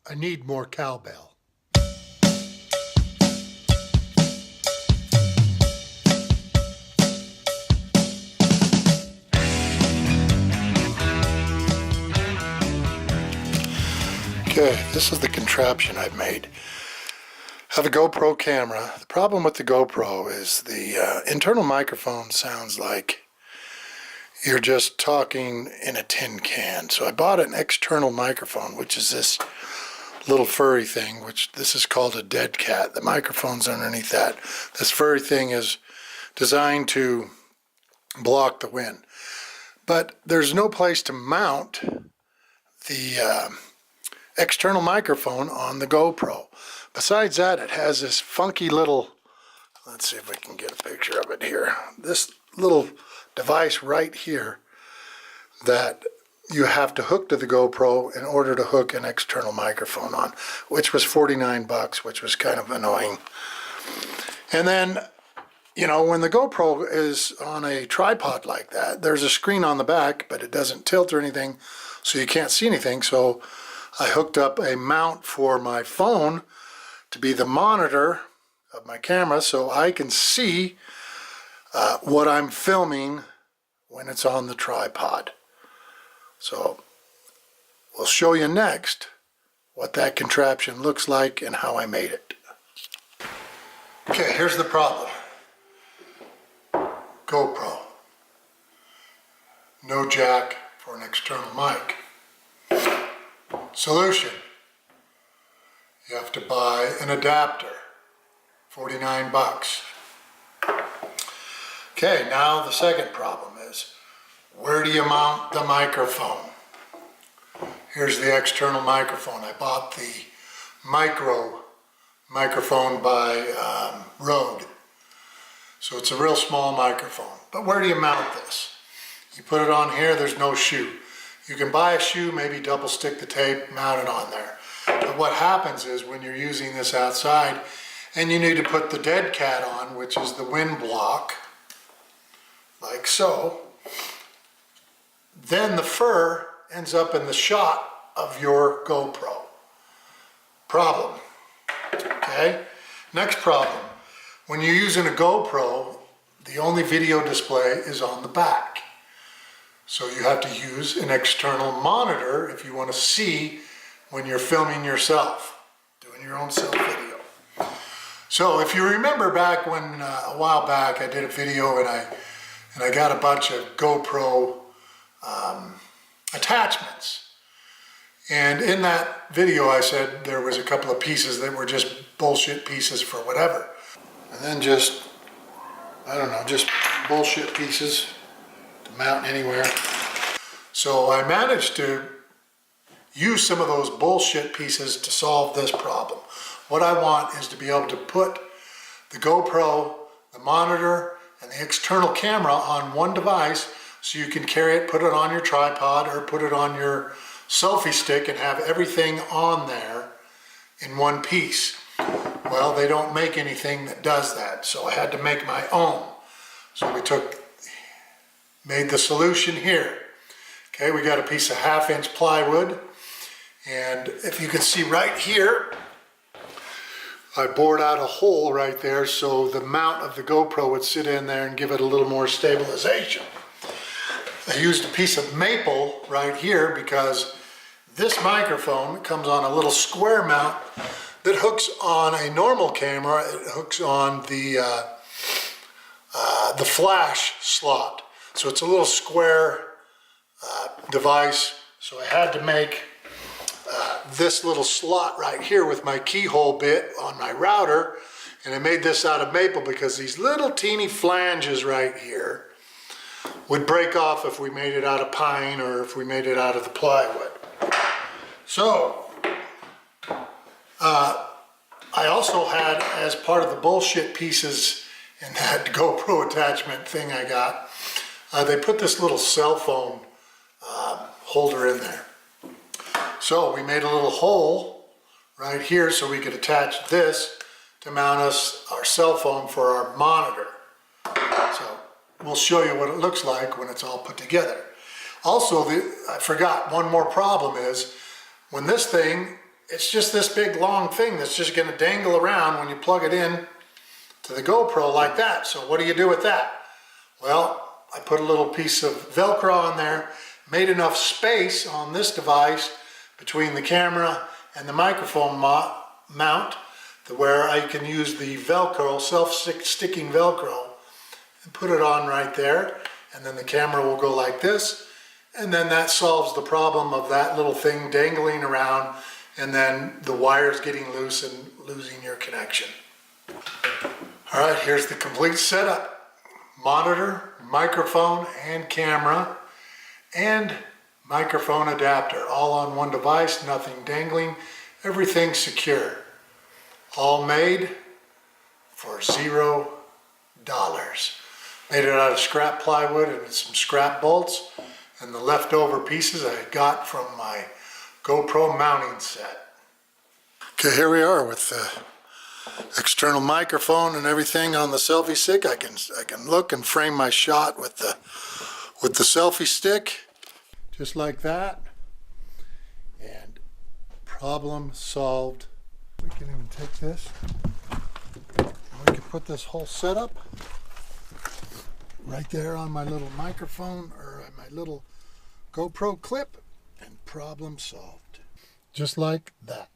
I need more cowbell. Okay, this is the contraption I've made. I have a GoPro camera. The problem with the GoPro is the internal microphone sounds like you're just talking in a tin can. So I bought an external microphone, which is this little furry thing, which this is called a dead cat. The microphone's underneath that. This furry thing is designed to block the wind. But there's no place to mount the external microphone on the GoPro. Besides that, it has this funky little, let's see if we can get a picture of it here, this little device right here that you have to hook to the GoPro in order to hook an external microphone on, which was 49 bucks, which was kind of annoying. And then, you know, when the GoPro is on a tripod like that, there's a screen on the back, but it doesn't tilt or anything, so you can't see anything. So I hooked up a mount for my phone to be the monitor of my camera so I can see what I'm filming when it's on the tripod. So we'll show you next what that contraption looks like and how I made it. Okay, here's the problem. GoPro. No jack for an external mic. Solution. You have to buy an adapter, 49 bucks. Okay, now the second problem is, where do you mount the microphone? Here's the external microphone. I bought the micro microphone by Rode. So it's a real small microphone. But where do you mount this? You put it on here, there's no shoe. You can buy a shoe, maybe double stick the tape, mount it on there. But what happens is when you're using this outside and you need to put the dead cat on, which is the wind block, like so, then the fur ends up in the shot of your GoPro. Problem. Okay? Next problem. When you're using a GoPro, the only video display is on the back. So you have to use an external monitor if you want to see when you're filming yourself, doing your own self video. So if you remember back when, a while back, I did a video and I got a bunch of GoPro attachments. And in that video I said there was a couple of pieces that were just bullshit pieces for whatever. And then just, I don't know, just bullshit pieces to mount anywhere. So I managed to use some of those bullshit pieces to solve this problem. What I want is to be able to put the GoPro, the monitor, and the external camera on one device so you can carry it, put it on your tripod, or put it on your selfie stick and have everything on there in one piece. Well, they don't make anything that does that, so I had to make my own. So we made the solution here. Okay, we got a piece of 1/2-inch plywood, and if you can see right here, I bored out a hole right there so the mount of the GoPro would sit in there and give it a little more stabilization. I used a piece of maple right here because this microphone comes on a little square mount that hooks on a normal camera. It hooks on the flash slot. So it's a little square device. So I had to make this little slot right here with my keyhole bit on my router, and I made this out of maple because these little teeny flanges right here would break off if we made it out of pine or if we made it out of the plywood. So I also had, as part of the bullshit pieces in that GoPro attachment thing I got, they put this little cell phone holder in there. So we made a little hole right here so we could attach this to mount our cell phone for our monitor. So we'll show you what it looks like when it's all put together. Also, I forgot one more problem is when this thing it's just this big long thing that's just going to dangle around when you plug it in to the GoPro like that. So what do you do with that? Well, I put a little piece of Velcro on there, made enough space on this device between the camera and the microphone mount to where I can use the Velcro, self-sticking Velcro, and put it on right there, and then the camera will go like this, and then that solves the problem of that little thing dangling around and then the wires getting loose and losing your connection. All right, here's the complete setup. Monitor, microphone, and camera, and microphone adapter, all on one device, nothing dangling, everything secure. All made for $0. Made it out of scrap plywood and some scrap bolts and the leftover pieces I got from my GoPro mounting set. Okay, here we are with the external microphone and everything on the selfie stick. I can look and frame my shot with the selfie stick, just like that. And problem solved. We can even take this. We can put this whole setup right there on my little microphone or my little GoPro clip, and problem solved. Just like that.